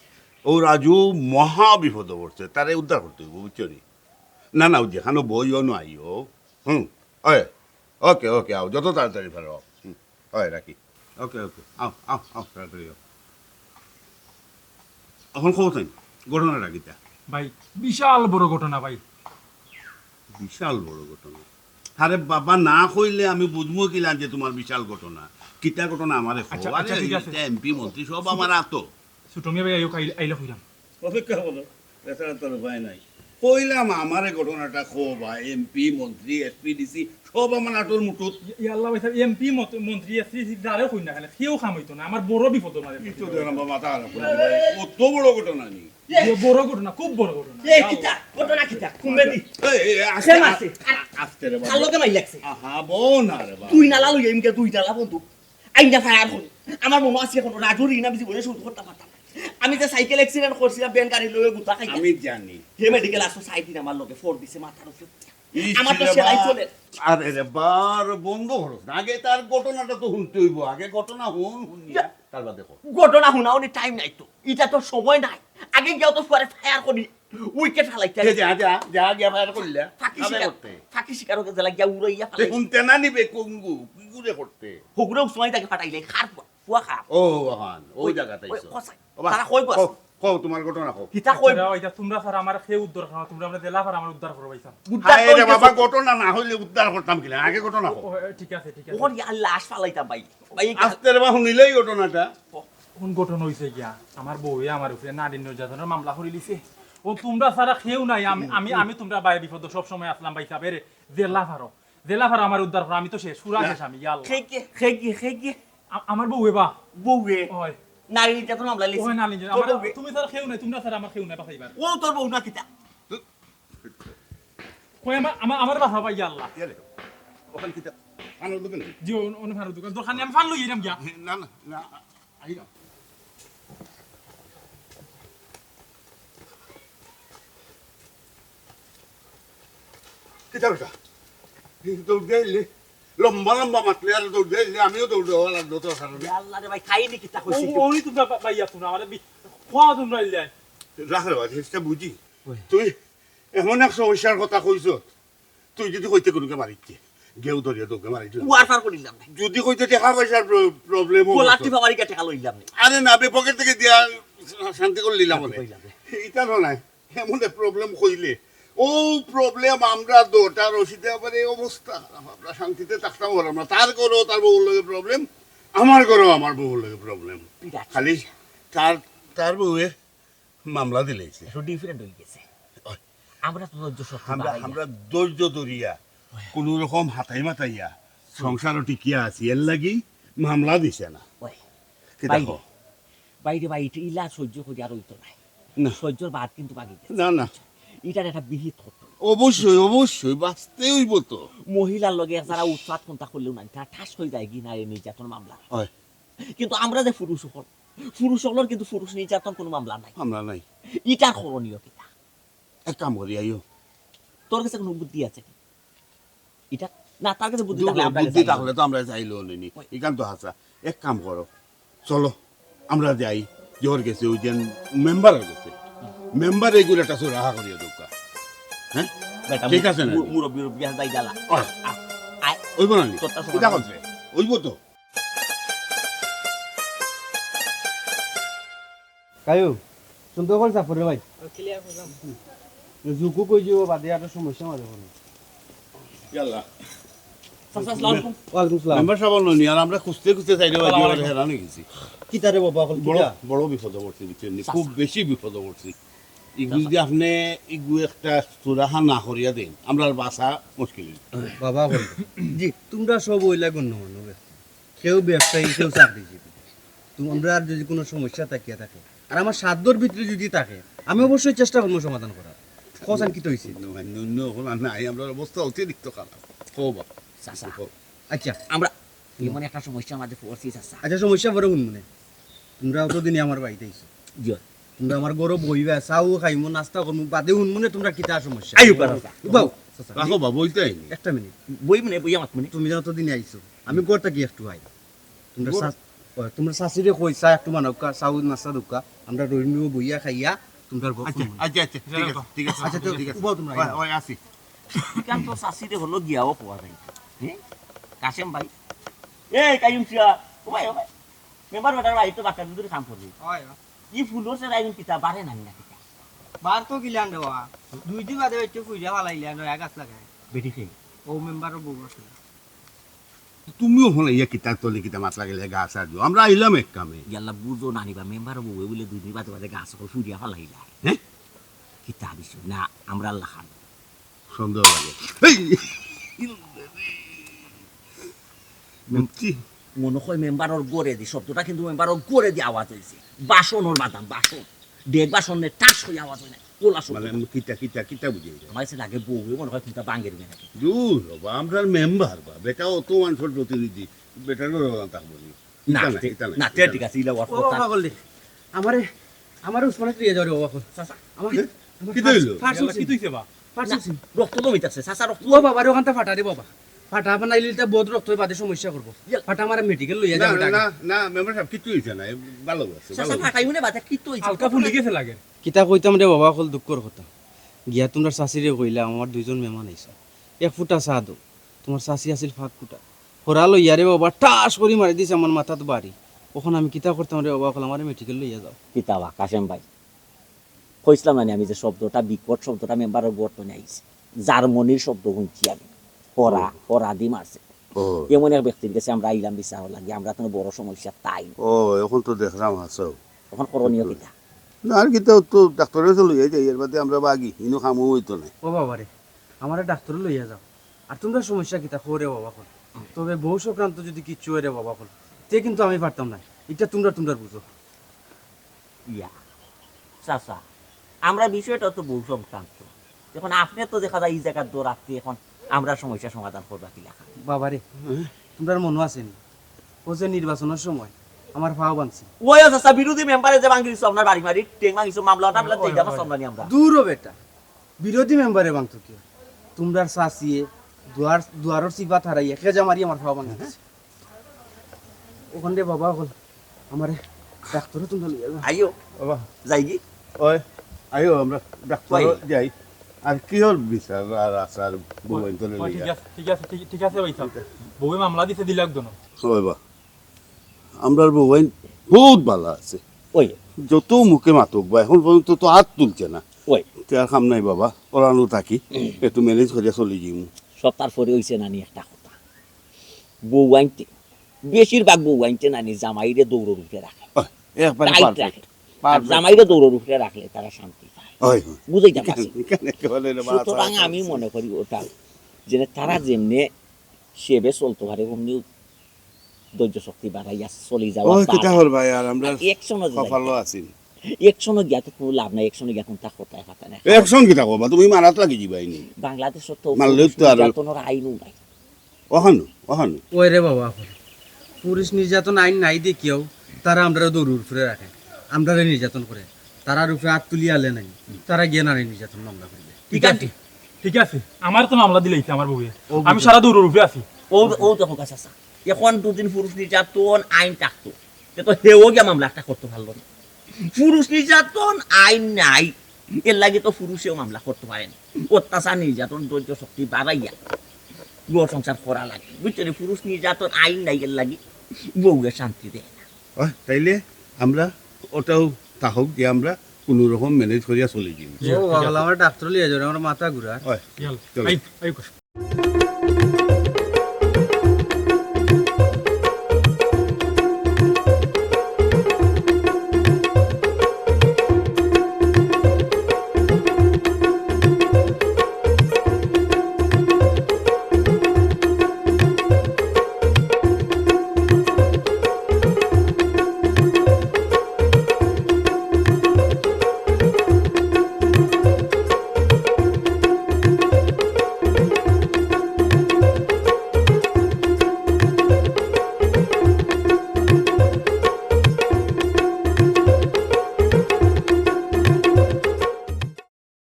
ও রাজু মহা বিপদ পড়ছে তারে উদ্ধার করতে হইব বুঝছো নি না না যেখানো বইও নো আইও ওকে ওকে আও যত তাড়াতাড়ি পারো রাখি ওকে আও তাড়াতাড়ি এখন খবর চাই ঘটনা রাখিতা ভাই বিশাল বড় ঘটনা ভাই বিশাল বড় ঘটনা আরে বাবা না কইলে আমি বুঝবো কিলাম যে তোমার বিশাল ঘটনা কিতা ঘটনা আমারে এমপি মন্ত্রী সব আমার আতো ছোট মিয়া ভাই আইলে কইলাম অপেক্ষা বলো এছাড়া তোর ভয় নাই কইলাম আমারে ঘটনাটা খো বা এমপি মন্ত্রী এসপিডিসি সব আমার আটোর মুঠোত ইয়াল্লা ভাই সাহেব এমপি মন্ত্রী এসপি যারে কই না খালে কেউ খামাইতো না আমার বড় বিপদ মারে কিছু দেন বাবা তা কত বড় ঘটনা নি বড় ঘটনা খুব বড় ঘটনা এই কিতা ঘটনা কিতা কুমবে দি আস্তে মারছে আস্তে রে বাবা খালকে মাই লাগছে আহা বোন আরে বাবা তুই নালা লই এমকে দুই নালা বন্ধু আইনা ফায়ার হল আমার মনে আছে এখন রাজুর ইনা বিজি বলে শুরু করতে পারতাম আমি যে সাইকেল অ্যাক্সিডেন্ট করছিলাম বেন গাড়ি লয়ে গুতা খাইছি আমি জানি হে মেডিকেল আসো সাইডিন আমার লগে ফোর দিছে মাথার উপরে আমার তো সেলাই চলে আরে রে বার বন্ধ হলো আগে তার ঘটনাটা তো শুনতে হইব আগে ঘটনা শুনিয়া তারপর দেখো ঘটনা শুনাও নি টাইম নাই তো এটা তো সময় নাই আগে গিয়ে তো পরে ফায়ার করি উইকেট ফেলাইতে যা যা যা গিয়া ফায়ার করলা ফাঁকি শিকার হতে জেলা গিয়া উড়াইয়া তে ফেলাই শুনতে না নিবে কুঙ্গু কি করে করতে হগুরেও সময় তাকে ফাটাইলে খার ফুয়া খার ও হান ওই জায়গাতে আইছো তারা কই বস কও তোমার ঘটনা কও কিতা কই এটা তোমরা স্যার আমার খেয়ে উদ্ধার করো তোমরা আমরা জেলা স্যার আমার উদ্ধার করো ভাইসা হায় রে বাবা ঘটনা না হইলে উদ্ধার করতাম কিনা আগে ঘটনা কও ঠিক আছে ওর ইয়া লাশ ফালাইতাম ভাই ভাই আস্তে রে বা শুনিলেই ঘটনাটা কোন ঘটনা হইছে গিয়া আমার বউয়ে আমার উপরে নারী নির্যাতনের মামলা করে লিছে ও তোমরা সারা খেয়েও নাই আমি তোমরা বাইরে বিপদ সব সময় আসলাম ভাই সাহেব জেলা ফারো আমার উদ্ধার করো আমি তো শেষ পুরা শেষ আমি ইয়া আল্লাহ খেগে আমার বউয়ে বা বউয়ে ওই নারী নির্যাতন মামলা লিখছে ওই নারী নির্যাতন আমার তুমি সারা খেয়েও নাই তোমরা সারা আমার খেয়েও নাই বাসাইবার ও তোর বউ না কিতা কই আমার বাসা ভাই ইয়া আল্লাহ ইয়ালে ওখান কি আনো দোকান জি অন্য ফারো দোকান দোকানে আমি ফান লই এরাম গিয়া না না না আই না কিতা বেটা দৌড় গেলে লম্বা লম্বা মাতলে আর দৌড় গেলে আমিও দৌড় দেওয়া লাগলো তো কারণে আল্লাহ রে ভাই খাইনি কিতা কইছি ওই তোমরা ভাইয়া তোমরা আমার খোয়া তোমরা ইলাই রাখ রে চেষ্টা বুঝি তুই এমন এক সমস্যার কথা কইছ তুই যদি কইতে কোনোকে মারিচ্ছে গেউ ধরিয়া তোকে মারিছ ওয়ারফার করিলাম না যদি কইতে টাকা পয়সার প্রবলেম কোলাটি বাবারি কে টাকা লইলাম না আরে না বে পকেট থেকে দিয়া শান্তি করে নিলাম এটা নয় এমন প্রবলেম কইলে ও প্রবলেম আমরা দোটা রশিদে আবার এই অবস্থা আমরা শান্তিতে থাকতাম পারলাম না তার করো তার বউর লগে প্রবলেম আমার করো আমার বউর লগে প্রবলেম খালি তার বউয়ে মামলা দিলেছে একটু ডিফারেন্ট হয়ে গেছে আমরা তো ধৈর্য শক্তি আমরা ধৈর্য ধরিয়া কোন রকম হাতাই মাতাইয়া সংসারও টিকিয়া আছি এর লাগি মামলা দিছে না বাইরে বাইরে ইলা সহ্য করি আর হইতো নাই না সহ্যর বাদ কিন্তু বাকি না না এটার একটা বিহিত হতো অবশ্যই অবশ্যই বাঁচতে হইব তো মহিলার লগে যারা উৎপাত কোনটা করলেও নাই তারা ঠাস হয়ে যায় কি নারী নির্যাতন মামলা হয় কিন্তু আমরা যে পুরুষ হলর কিন্তু পুরুষ নির্যাতন কোনো মামলা নাই আমরা নাই এটার করণীয় কিনা এক কাম করি আইও তোর কাছে কোনো বুদ্ধি আছে কি এটা না তার কাছে বুদ্ধি বুদ্ধি থাকলে তো আমরা চাইলেও নিনি এখান তো হাসা এক কাম করো চলো আমরা যাই জোর গেছে ওই যে মেম্বার গেছে মেম্বার এইগুলো একটা রাহা করিয়া দোকা হ্যাঁ ঠিক আছে না মুরব্বী বিয়া যাই জ্বালা ওইব না এটা করছে ওইব তো কায়ু শুনতে পারছ সাফরে ভাই জুকু কই যাবো বাদে একটা সমস্যা মাঝে পড়ে ইয়াল্লাহ ওয়ালাইকুম সালাম মেম্বার সাহেব ননি আর আমরা খুঁজতে খুঁজতে চাইলে বাড়ি হেরান হয়ে গেছি কি তারে বাবা কল বড় বড় বিপদে পড়ছি খুব বেশি বিপদে পড়ছি ইগু যদি আপনি ইগু একটা সুরাহা না করিয়া দেন আমরা বাসা মুশকিল বাবা বল জি তোমরা সব ওইলা গণ্য মানবে কেউ ব্যবসায়ী কেউ চাকরিজীবী তোমরা আর যদি কোনো সমস্যা থাকিয়া থাকে আর আমার সাধ্যর ভিতরে যদি থাকে আমি অবশ্যই চেষ্টা করবো সমাধান করার খোঁজান কি তো হয়েছে নাই আমরা অবস্থা অতিরিক্ত খারাপ খুব আচ্ছা আমরা এমন একটা সমস্যা মাঝে পড়ছি চাচা আচ্ছা সমস্যা পরে শুন মনে তোমরা অতদিনই আমার বাড়িতে আইছো তোমরা আমার গরো বইবা চাও খাইমু নাস্তা করমু বাদে শুন মনে তোমরা কিতা সমস্যা আইও পারো বাউ রাখো বাবা বইতেই একটা মিনিট বই মানে বই আমার মানে তুমি যতদিন আইছো আমি গড়টা কি একটু আই তোমরা শাশুড়ি কইছা একটু মানবকা চাউ নাস্তা দুকা আমরা রইনু বইয়া খাইয়া তোমরা আচ্ছা আচ্ছা ঠিক আছে ঠিক আছে আচ্ছা ঠিক আছে তোমরা ওই আসি কারণ তো শাশিরে হলো গিয়াও পাওয়া যায় হ্যাঁ কাশেম ভাই এই কাইম সিয়া ও ভাই মেম্বার ওটার ভাই তো বাচ্চা দুধের কাম করবি ই ফুলোর সে রাইন কিতা বারে না না কিতা বার তো গিলান দেওয়া 2 দিন বাদে একটু ফুইরা ফালাইলাম এক গাছ লাগায় বেটি খেয়ে ও মেম্বারও বউ আছে তুমিও হলে ইয়া কিতা তলে কিতা মাছ লাগিলে গাছ আর আমরা আইলাম এক কামে ইয়াল্লা বুঝো নানিবা মেম্বার বউয়ে বলে 2 দিন বাদে গাছ করে ফুরিয়া ফালাইলা হ্যাঁ কিতা বিষয় না আমরা আল্লাহ খান সন্দেহ লাগে মনে হয় মেম্বারর গড়ে দি শব্দটা কিন্তু মেম্বারর গড়ে দি আওয়াজ হয়েছে বাসনের বাদাম বাসন দেখ বাসনের টাস হয়ে আওয়াজ হয় না কোলা মানে কিতা কিতা কিতা বুঝে আমার সে লাগে বউয়ে মনে হয় কিতা বাঙ্গের মেয়ে নাকি দূর বাবা আমরা মেম্বার বা বেটা অত মানুষের প্রতিনিধি বেটার থাকবো না না ঠিক আছে ইলা ওয়ার্ক কথা বল দে আমারে উসমানে দিয়ে যাও রে বাবা চাচা আমার কি দইলো কি তুইছে বা রক্ত জমিতেছে চাচা রক্ত ও বাবা রে ওখানটা ফাটা রে বাবা ফাটা বানাইলে এটা বহুত রক্ত বাদে সমস্যা করব ফাটা আমার মেডিকেল লইয়া না যাবে না না মেম্বার সাহেব কিছু হইছে না ভালো আছে ভালো আছে। ফাটাই মনে বাদে কি তো হালকা ফুলি গেছে লাগে কিতা কইতাম রে বাবা কল দুঃখর কথা গিয়া তোমরা শাশিরে কইলা আমার দুইজন মেহমান আইছে এক ফুটা চা দো তোমার শাশি আছিল ফাঁক ফুটা হরা লইয়া রে বাবা টাস করে মারি দিছে আমার মাথাত বাড়ি ওখানে আমি কিতা করতাম রে বাবা কল আমার মেডিকেল লইয়া যাও কিতাবা কাশেম ভাই কইছিলাম না আমি যে শব্দটা বিকট শব্দটা মেম্বারের বর্তনে আইছে জার্মানির শব্দ শুনছি আমি হরা দি মারছে ও এমন এক ব্যক্তির কাছে আমরা আইলাম বিচার লাগি আমরা তো বড় সমস্যা তাই ও এখন তো দেখলাম হাসো তখন করণীয় কিতা না আর কিতা তো ডাক্তারের তো লইয়া যাই এর বাদে আমরা বাগি ইনো খামু হইতো না ও বাবা রে আমার ডাক্তার লইয়া যাও আর তোমরা সমস্যা কিতা করে বাবা কল তবে বহু সংক্রান্ত যদি কিচ্ছু হয় রে বাবা কল তে কিন্তু আমি পারতাম না এটা তোমরা বুঝো ইয়া চাচা আমরা বিষয়টা তো বহু সংক্রান্ত এখন আপনি তো দেখা যায় এই জায়গার দৌড় রাখতে এখন আমরা সমস্যা সমাধান করবা কি লেখা বাবা রে তোমরা মনে আসেনি ও যে নির্বাচনের সময় আমার ভাও বানছি ওই চাচা বিরোধী মেম্বারে যে ভাঙিছো আপনার বাড়ি মারি টেং ভাঙিছো মামলাটা আমরা দেখা পাচ্ছি আমরা দূর ও বেটা বিরোধী মেম্বারে বাংতো কি তোমরা শাসিয়ে দুয়ারের সিফাত হারাইয়া খেজা মারি আমার ভাও বানিয়ে দিছে ওখান দিয়ে বাবা হল আমারে ডাক্তারও তোমরা লইয়া যাও আইও বাবা যাই কি ওই আইও আমরা ডাক্তার ওই। যাই আর কি হল বিচার আর আসার বউন তো ঠিক লইয়া আছে ঠিক আছে ঠিক আছে ভাই সাহেব বউয়ে মামলা দিছে দিলাক দনো ওই বা আমরার বউন বহুত ভালো আছে ওই যত মুখে মাতুক বা এখন পর্যন্ত তো হাত তুলছে না ওই তার কাম নাই বাবা ওরানো থাকি একটু ম্যানেজ করে চলে যাই সব তারপরে হইছে নানি একটা কথা বউ আনতে বেশিরভাগ বউ আনতে নানি জামাইরে দৌড়ের উপরে রাখে একবারে টাইট রাখে আর জামাইরে দৌড়ের উপরে রাখলে তারা শান্তি পায় ওই বুঝাইতে পারছি কেন বলে রে বাবা সুতরাং আমি মনে করি ওটা যে তারা যেমনে সেবে চলতে পারে অমনি ধৈর্য শক্তি বাড়াইয়া চলে যাওয়া ওই কিটা হল ভাই আর আমরা একশনে কপালও আছি একশনে গিয়া তো কোনো লাভ নাই একশনে গিয়া কোনটা কোথায় কথা নাই একশন কিটা কবা তুমি মারাত লাগি যাবাইনি বাংলাদেশত তো মারলেও তো আর- নির্যাতনের আইনও নাই ওখানো ওই রে বাবা পুলিশ নির্যাতন আইন নাই দেখিও তারা আমরা দৌড়ুর উপরে রাখে আমরা নির্যাতন করে তারার উপরে হাত তুলিয়া আলে নাই তারা গিয়ে নারী নির্যাতন মামলা করবে ঠিক আছে ঠিক আছে আমার তো মামলা দিলাইছে আমার বউয়ে আমি সারা দৌড়ের উপরে আছি ও দেখো কাছে এখন দুদিন পুরুষ নির্যাতন আইন থাকতো তো হেও গিয়া মামলা একটা করতে পারলো না পুরুষ নির্যাতন আইন নাই এর লাগে তো পুরুষেও মামলা করতে পারে না অত্যাচার নির্যাতন ধৈর্য শক্তি বাড়াইয়া গৃহ সংসার করা লাগে বুঝছো রে? পুরুষ নির্যাতন আইন নাই এর লাগে বউকে শান্তি দেয় না তাইলে আমরা ওটাও থাকুক যে আমরা কোনো রকম ম্যানেজ করিয়া চলে যাই ও বাবা আমার ডাক্তার লিয়ে যাবে আমার মাথা ঘুরা ওই চল চলো। আই